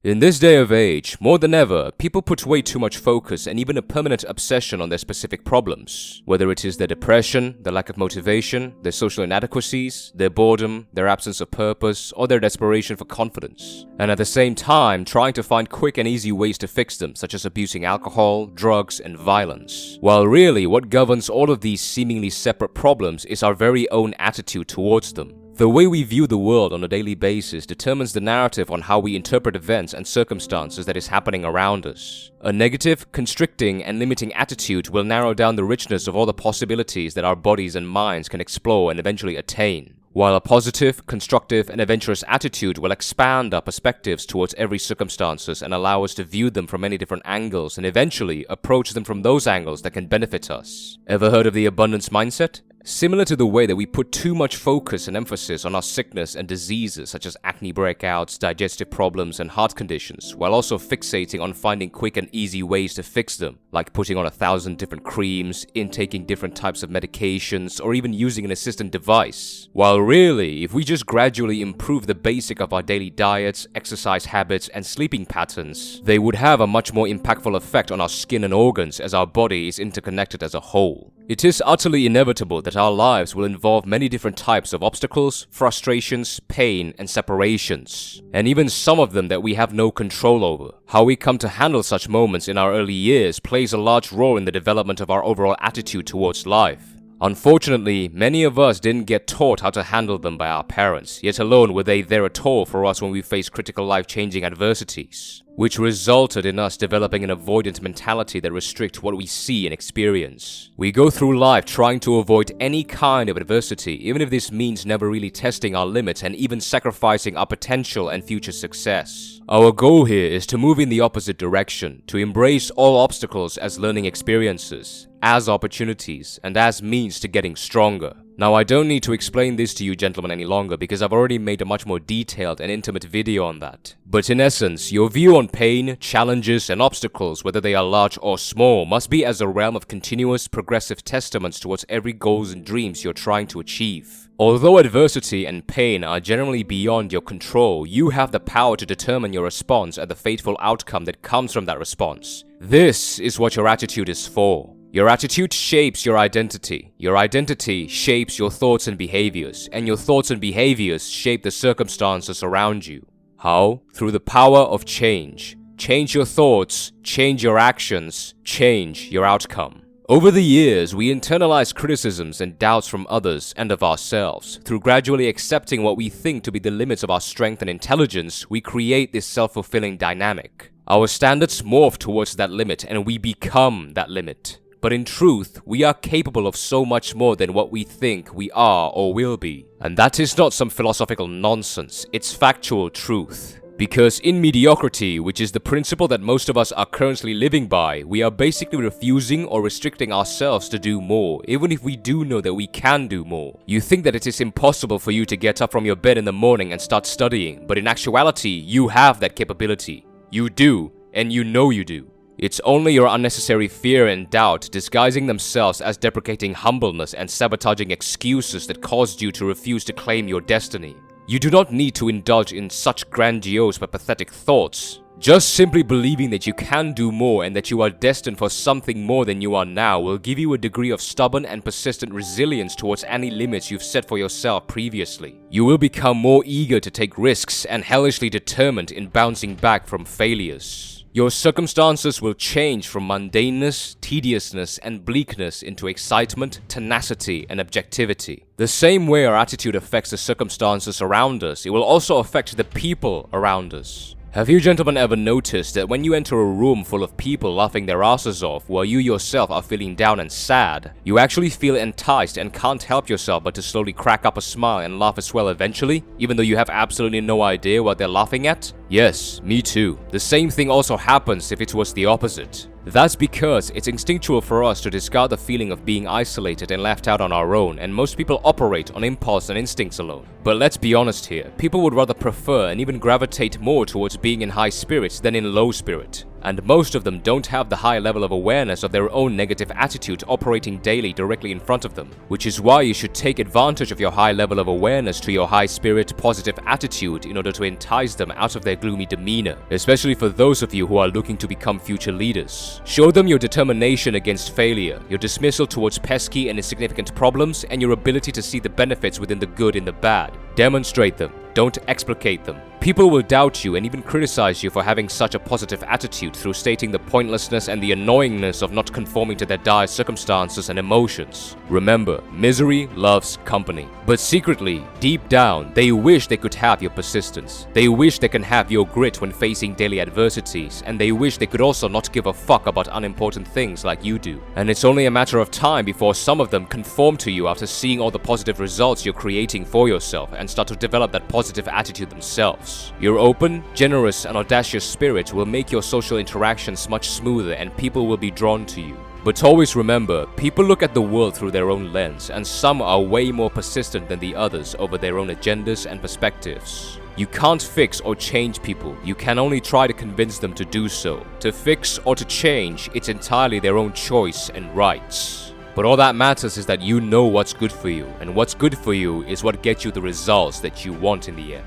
In this day of age, more than ever, people put way too much focus and even a permanent obsession on their specific problems. Whether it is their depression, their lack of motivation, their social inadequacies, their boredom, their absence of purpose, or their desperation for confidence. And at the same time, trying to find quick and easy ways to fix them, such as abusing alcohol, drugs, and violence. While really, what governs all of these seemingly separate problems is our very own attitude towards them. The way we view the world on a daily basis determines the narrative on how we interpret events and circumstances that is happening around us. A negative, constricting, and limiting attitude will narrow down the richness of all the possibilities that our bodies and minds can explore and eventually attain. While a positive, constructive, and adventurous attitude will expand our perspectives towards every circumstances and allow us to view them from many different angles and eventually approach them from those angles that can benefit us. Ever heard of the abundance mindset? Similar to the way that we put too much focus and emphasis on our sickness and diseases such as acne breakouts, digestive problems, and heart conditions, while also fixating on finding quick and easy ways to fix them, like putting on 1,000 different creams, intaking different types of medications, or even using an assistant device. While really, if we just gradually improve the basic of our daily diets, exercise habits, and sleeping patterns, they would have a much more impactful effect on our skin and organs as our body is interconnected as a whole. It is utterly inevitable that our lives will involve many different types of obstacles, frustrations, pain, and separations, and even some of them that we have no control over. How we come to handle such moments in our early years plays a large role in the development of our overall attitude towards life. Unfortunately, many of us didn't get taught how to handle them by our parents, yet alone were they there at all for us when we faced critical life-changing adversities, which resulted in us developing an avoidant mentality that restricts what we see and experience. We go through life trying to avoid any kind of adversity, even if this means never really testing our limits and even sacrificing our potential and future success. Our goal here is to move in the opposite direction, to embrace all obstacles as learning experiences, as opportunities, and as means to getting stronger. Now, I don't need to explain this to you gentlemen any longer because I've already made a much more detailed and intimate video on that. But in essence, your view on pain, challenges, and obstacles, whether they are large or small, must be as a realm of continuous, progressive testaments towards every goals and dreams you're trying to achieve. Although adversity and pain are generally beyond your control, you have the power to determine your response and the fateful outcome that comes from that response. This is what your attitude is for. Your attitude shapes your identity. Your identity shapes your thoughts and behaviors, and your thoughts and behaviors shape the circumstances around you. How? Through the power of change. Change your thoughts, change your actions, change your outcome. Over the years, we internalize criticisms and doubts from others and of ourselves. Through gradually accepting what we think to be the limits of our strength and intelligence, we create this self-fulfilling dynamic. Our standards morph towards that limit, and we become that limit. But in truth, we are capable of so much more than what we think we are or will be. And that is not some philosophical nonsense, it's factual truth. Because in mediocrity, which is the principle that most of us are currently living by, we are basically refusing or restricting ourselves to do more, even if we do know that we can do more. You think that it is impossible for you to get up from your bed in the morning and start studying, but in actuality, you have that capability. You do, and you know you do. It's only your unnecessary fear and doubt disguising themselves as deprecating humbleness and sabotaging excuses that caused you to refuse to claim your destiny. You do not need to indulge in such grandiose but pathetic thoughts. Just simply believing that you can do more and that you are destined for something more than you are now will give you a degree of stubborn and persistent resilience towards any limits you've set for yourself previously. You will become more eager to take risks and hellishly determined in bouncing back from failures. Your circumstances will change from mundaneness, tediousness, and bleakness into excitement, tenacity, and objectivity. The same way our attitude affects the circumstances around us, it will also affect the people around us. Have you gentlemen ever noticed that when you enter a room full of people laughing their asses off while you yourself are feeling down and sad, you actually feel enticed and can't help yourself but to slowly crack up a smile and laugh as well eventually, even though you have absolutely no idea what they're laughing at? Yes, me too. The same thing also happens if it was the opposite. That's because it's instinctual for us to discard the feeling of being isolated and left out on our own, and most people operate on impulse and instincts alone. But let's be honest here, people would rather prefer and even gravitate more towards being in high spirits than in low spirit. And most of them don't have the high level of awareness of their own negative attitude operating daily directly in front of them, which is why you should take advantage of your high level of awareness to your high spirit, positive attitude in order to entice them out of their gloomy demeanor, especially for those of you who are looking to become future leaders. Show them your determination against failure, your dismissal towards pesky and insignificant problems, and your ability to see the benefits within the good in the bad. Demonstrate them. Don't explicate them. People will doubt you and even criticize you for having such a positive attitude through stating the pointlessness and the annoyingness of not conforming to their dire circumstances and emotions. Remember, misery loves company. But secretly, deep down, they wish they could have your persistence. They wish they can have your grit when facing daily adversities, and they wish they could also not give a fuck about unimportant things like you do. And it's only a matter of time before some of them conform to you after seeing all the positive results you're creating for yourself and start to develop that positive attitude themselves. Your open, generous, and audacious spirit will make your social interactions much smoother and people will be drawn to you. But always remember, people look at the world through their own lens, and some are way more persistent than the others over their own agendas and perspectives. You can't fix or change people, you can only try to convince them to do so. To fix or to change, it's entirely their own choice and rights. But all that matters is that you know what's good for you, and what's good for you is what gets you the results that you want in the end.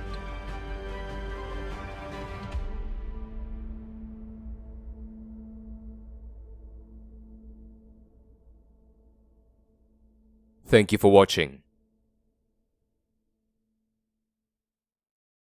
Thank you for watching.